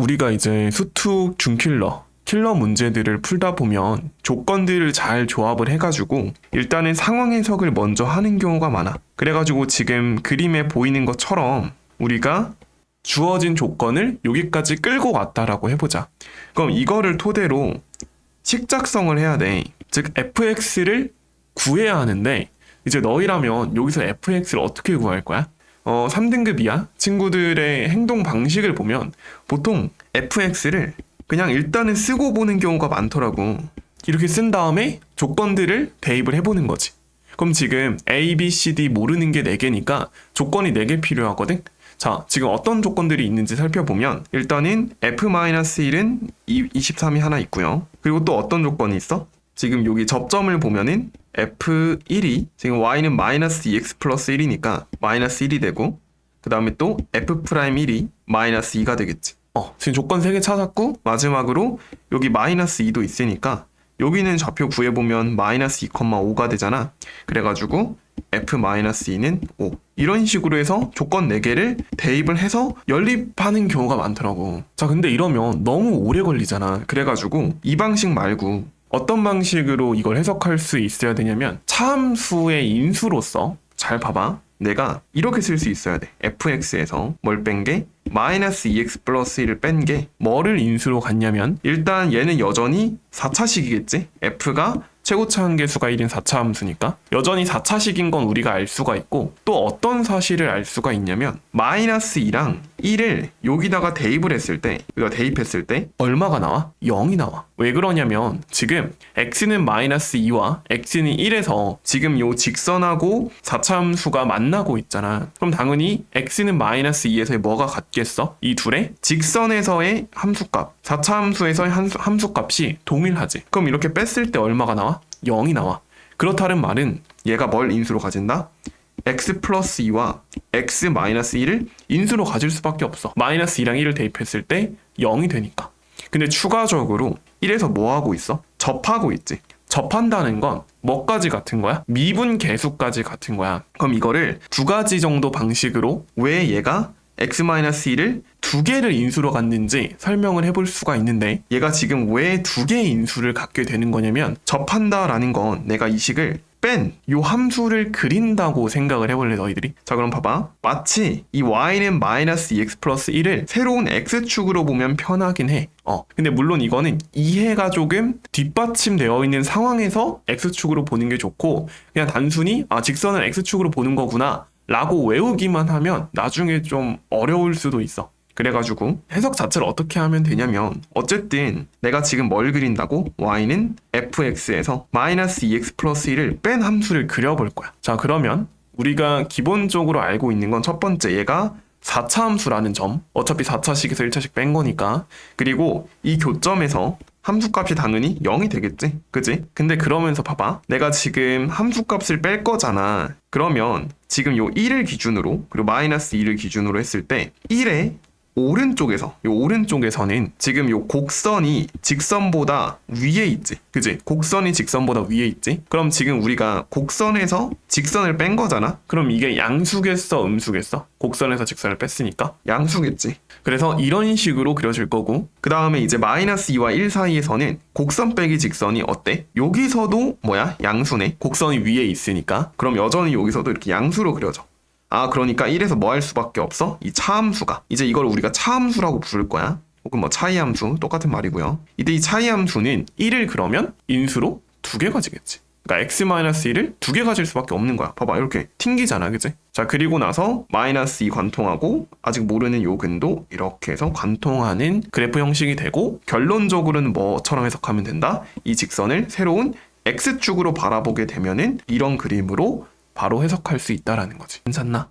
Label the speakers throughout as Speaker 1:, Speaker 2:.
Speaker 1: 우리가 이제 수특 중킬러 킬러 문제들을 풀다 보면 조건들을 잘 조합을 해가지고 일단은 상황 해석을 먼저 하는 경우가 많아. 그래가지고 지금 그림에 보이는 것처럼 우리가 주어진 조건을 여기까지 끌고 왔다라고 해보자. 그럼 이거를 토대로 식작성을 해야 돼. 즉 fx를 구해야 하는데 이제 너희라면 여기서 fx를 어떻게 구할 거야? 3등급 이하 친구들의 행동 방식을 보면 보통 fx를 그냥 일단은 쓰고 보는 경우가 많더라고. 이렇게 쓴 다음에 조건들을 대입을 해보는 거지. 그럼 지금 A, B, C, D 모르는 게 4개니까 조건이 4개 필요하거든? 자, 지금 어떤 조건들이 있는지 살펴보면 일단은 F-1은 23이 하나 있고요. 그리고 또 어떤 조건이 있어? 지금 여기 접점을 보면은 F1이 지금 Y는 마이너스 2x 플러스 1이니까 마이너스 1이 되고 그 다음에 또 F'1이 마이너스 2가 되겠지. 지금 조건 3개 찾았고 마지막으로 여기 마이너스 2도 있으니까 여기는 좌표 구해보면 마이너스 2,5가 되잖아. 그래가지고 F-2는 5 이런 식으로 해서 조건 4개를 대입을 해서 연립하는 경우가 많더라고. 자, 근데 이러면 너무 오래 걸리잖아. 그래가지고 이 방식 말고 어떤 방식으로 이걸 해석할 수 있어야 되냐면 차함수의 인수로서 잘 봐봐. 내가 이렇게 쓸 수 있어야 돼. fx에서 뭘 뺀 게 마이너스 2x 플러스 1을 뺀 게 뭐를 인수로 갔냐면 일단 얘는 여전히 4차식이겠지? f가 최고차 한계수가 1인 4차 함수니까 여전히 4차식인 건 우리가 알 수가 있고 또 어떤 사실을 알 수가 있냐면 마이너스 2랑 1을 여기다가 대입을 했을 때 우리가 대입했을 때 얼마가 나와? 0이 나와. 왜 그러냐면 지금 x는 마이너스 2와 x는 1에서 지금 요 직선하고 4차 함수가 만나고 있잖아. 그럼 당연히 x는 마이너스 2에서의 뭐가 같겠어? 이 둘의 직선에서의 함수값 4차 함수에서의 함수값이 동일하지. 그럼 이렇게 뺐을 때 얼마가 나와? 0이 나와. 그렇다는 말은 얘가 뭘 인수로 가진다? x 플러스 2와 x 마이너스 1을 인수로 가질 수밖에 없어. 마이너스 2랑 1을 대입했을 때 0이 되니까. 근데 추가적으로 1에서 뭐 하고 있어? 접하고 있지. 접한다는 건 뭐까지 같은 거야? 미분 계수까지 같은 거야. 그럼 이거를 2가지 정도 방식으로 왜 얘가 x-1을 2개를 인수로 갔는지 설명을 해볼 수가 있는데 얘가 지금 왜 2개의 인수를 갖게 되는 거냐면 접한다라는 건 내가 이 식을 뺀 요 함수를 그린다고 생각을 해볼래 너희들이? 자, 그럼 봐봐. 마치 이 y는 마이너스 2x 플러스 1을 새로운 x축으로 보면 편하긴 해. 근데 물론 이거는 이해가 조금 뒷받침되어 있는 상황에서 x축으로 보는 게 좋고 그냥 단순히 직선을 x축으로 보는 거구나 라고 외우기만 하면 나중에 좀 어려울 수도 있어. 그래가지고 해석 자체를 어떻게 하면 되냐면 어쨌든 내가 지금 뭘 그린다고? y는 fx에서 마이너스 2x 플러스 1을 뺀 함수를 그려볼 거야. 자, 그러면 우리가 기본적으로 알고 있는 건 첫 번째 얘가 4차 함수라는 점. 어차피 4차식에서 1차식 뺀 거니까. 그리고 이 교점에서 함수값이 당연히 0이 되겠지? 그지? 근데 그러면서 봐봐. 내가 지금 함수값을 뺄 거잖아. 그러면 지금 요 1을 기준으로 그리고 마이너스 2를 기준으로 했을 때 1의 오른쪽에서 요 오른쪽에서는 지금 요 곡선이 직선보다 위에 있지. 그지? 곡선이 직선보다 위에 있지? 그럼 지금 우리가 곡선에서 직선을 뺀 거잖아? 그럼 이게 양수겠어? 음수겠어? 곡선에서 직선을 뺐으니까 양수겠지. 그래서 이런 식으로 그려질 거고 그 다음에 이제 마이너스 2와 1 사이에서는 곡선 빼기 직선이 어때? 여기서도 뭐야? 양수네. 곡선이 위에 있으니까 그럼 여전히 여기서도 이렇게 양수로 그려져. 그러니까 1에서 뭐 할 수밖에 없어? 이 차함수가. 이제 이걸 우리가 차함수라고 부를 거야. 혹은 뭐 차이함수 똑같은 말이고요. 이때 이 차이함수는 1을 그러면 인수로 2개 가지겠지. 그러니까 x-1을 2개 가질 수밖에 없는 거야. 봐봐, 이렇게 튕기잖아, 그치? 자, 그리고 나서 마이너스 2 관통하고 아직 모르는 요 근도 이렇게 해서 관통하는 그래프 형식이 되고 결론적으로는 뭐처럼 해석하면 된다? 이 직선을 새로운 x축으로 바라보게 되면은 이런 그림으로 바로 해석할 수 있다라는 거지. 괜찮나?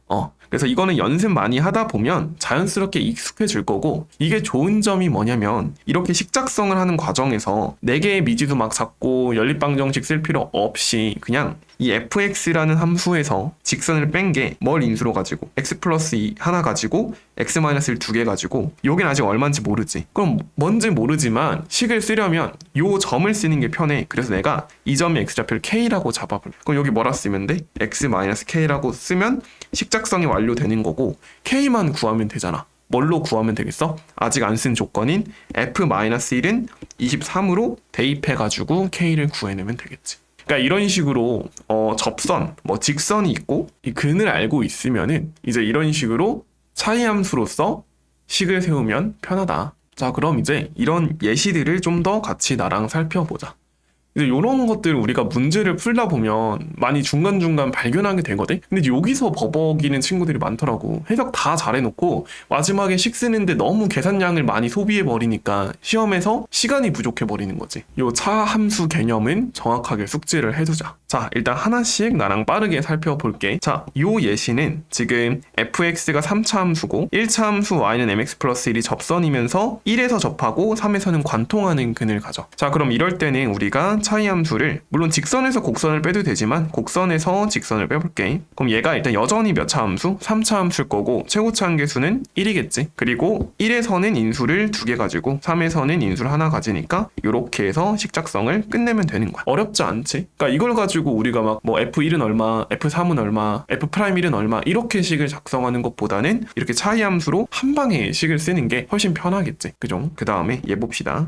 Speaker 1: 그래서 이거는 연습 많이 하다 보면 자연스럽게 익숙해질 거고 이게 좋은 점이 뭐냐면 이렇게 식작성을 하는 과정에서 4개의 미지수 막 잡고 연립방정식 쓸 필요 없이 그냥 이 fx라는 함수에서 직선을 뺀 게 뭘 인수로 가지고 x 플러스 2 하나 가지고 x 마이너스를 2개 가지고 여긴 아직 얼마인지 모르지. 그럼 뭔지 모르지만 식을 쓰려면 요 점을 쓰는 게 편해. 그래서 내가 이 점의 x좌표를 k라고 잡아볼래. 그럼 여기 뭐라 쓰면 돼? x 마이너스 k라고 쓰면 식작성이 완료되는 거고 k만 구하면 되잖아. 뭘로 구하면 되겠어? 아직 안 쓴 조건인 f-1은 23으로 대입해가지고 k를 구해내면 되겠지. 그러니까 이런 식으로 접선, 뭐 직선이 있고 이 근을 알고 있으면은 이제 이런 식으로 차이함수로서 식을 세우면 편하다. 자, 그럼 이제 이런 예시들을 좀 더 같이 나랑 살펴보자. 이제 이런 것들 우리가 문제를 풀다 보면 많이 중간중간 발견하게 되거든? 근데 여기서 버벅이는 친구들이 많더라고. 해석 다 잘해놓고 마지막에 식 쓰는데 너무 계산량을 많이 소비해버리니까 시험에서 시간이 부족해버리는 거지. 요 차함수 개념은 정확하게 숙지를 해두자. 자, 일단 하나씩 나랑 빠르게 살펴볼게. 자, 요 예시는 지금 fx가 3차 함수고 1차 함수 y는 mx 플러스 1이 접선이면서 1에서 접하고 3에서는 관통하는 근을 가져. 자, 그럼 이럴 때는 우리가 차이 함수를 물론 직선에서 곡선을 빼도 되지만 곡선에서 직선을 빼볼게. 그럼 얘가 일단 여전히 몇 차 함수? 3차 함수일 거고 최고차 한계수는 1이겠지. 그리고 1에서는 인수를 2개 가지고 3에서는 인수를 하나 가지니까 이렇게 해서 식작성을 끝내면 되는 거야. 어렵지 않지? 그러니까 이걸 가지고 우리가 막 뭐 f1은 얼마, f3은 얼마, f'1은 얼마 이렇게 식을 작성하는 것보다는 이렇게 차이 함수로 한 방에 식을 쓰는 게 훨씬 편하겠지. 그죠? 그 다음에 얘 봅시다.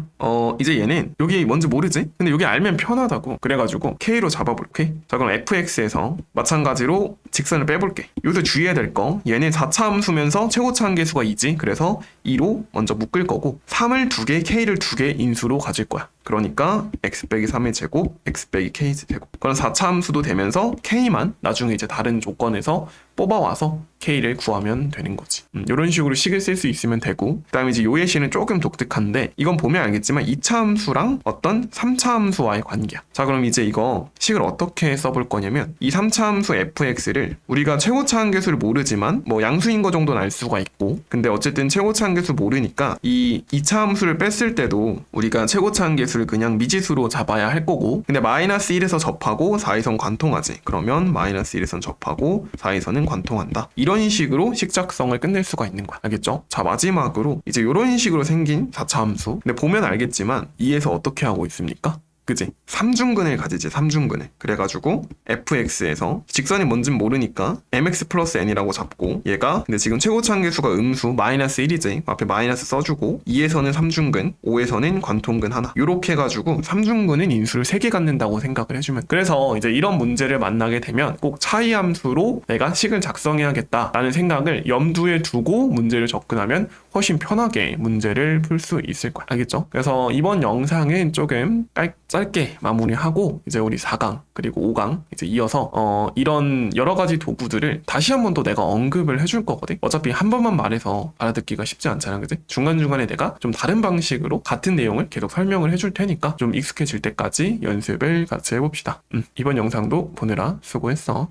Speaker 1: 이제 얘는 여기 뭔지 모르지? 근데 여기 알면 편하다고. 그래가지고 K로 잡아볼게. 자, 그럼 fx에서 마찬가지로 직선을 빼볼게. 여기서 주의해야 될 거, 얘는 4차 함수면서 최고차 한계수가 2지. 그래서 2로 먼저 묶을 거고 3을 2개, K를 2개 인수로 가질 거야. 그러니까 x 빼기 3의 제곱, x 빼기 k 제곱. 그럼 4차 함수도 되면서 k만 나중에 이제 다른 조건에서 뽑아와서 k를 구하면 되는 거지. 이런 식으로 식을 쓸 수 있으면 되고, 그 다음에 이제 요 예시는 조금 독특한데 이건 보면 알겠지만 2차 함수랑 어떤 3차 함수와의 관계야. 자, 그럼 이제 이거 식을 어떻게 써볼 거냐면 이 3차 함수 fx를 우리가 최고차 한계수를 모르지만 뭐 양수인 거 정도는 알 수가 있고, 근데 어쨌든 최고차 한계수 모르니까 이 2차 함수를 뺐을 때도 우리가 최고차 한계수 를 그냥 미지수로 잡아야 할 거고, 근데 마이너스 1에서 접하고 4에선 관통하지. 그러면 마이너스 1에선 접하고 4에서는 관통한다. 이런 식으로 식작성을 끝낼 수가 있는 거야. 알겠죠? 자, 마지막으로 이제 이런 식으로 생긴 4차 함수. 근데 보면 알겠지만 2에서 어떻게 하고 있습니까? 그지? 삼중근을 가지지, 삼중근을. 그래가지고 fx에서 직선이 뭔진 모르니까 mx 플러스 n이라고 잡고, 얘가 근데 지금 최고차 한계수가 음수 마이너스 1이지. 앞에 마이너스 써주고 2에서는 삼중근, 5에서는 관통근 하나. 요렇게 해가지고 삼중근은 인수를 3개 갖는다고 생각을 해주면, 그래서 이제 이런 문제를 만나게 되면 꼭 차이 함수로 내가 식을 작성해야겠다라는 생각을 염두에 두고 문제를 접근하면 훨씬 편하게 문제를 풀 수 있을 거야. 알겠죠? 그래서 이번 영상은 조금 짧게 마무리하고 이제 우리 4강 그리고 5강 이제 이어서 이런 여러 가지 도구들을 다시 한 번 더 내가 언급을 해줄 거거든. 어차피 한 번만 말해서 알아듣기가 쉽지 않잖아, 그지? 중간중간에 내가 좀 다른 방식으로 같은 내용을 계속 설명을 해줄 테니까 좀 익숙해질 때까지 연습을 같이 해봅시다. 이번 영상도 보느라 수고했어.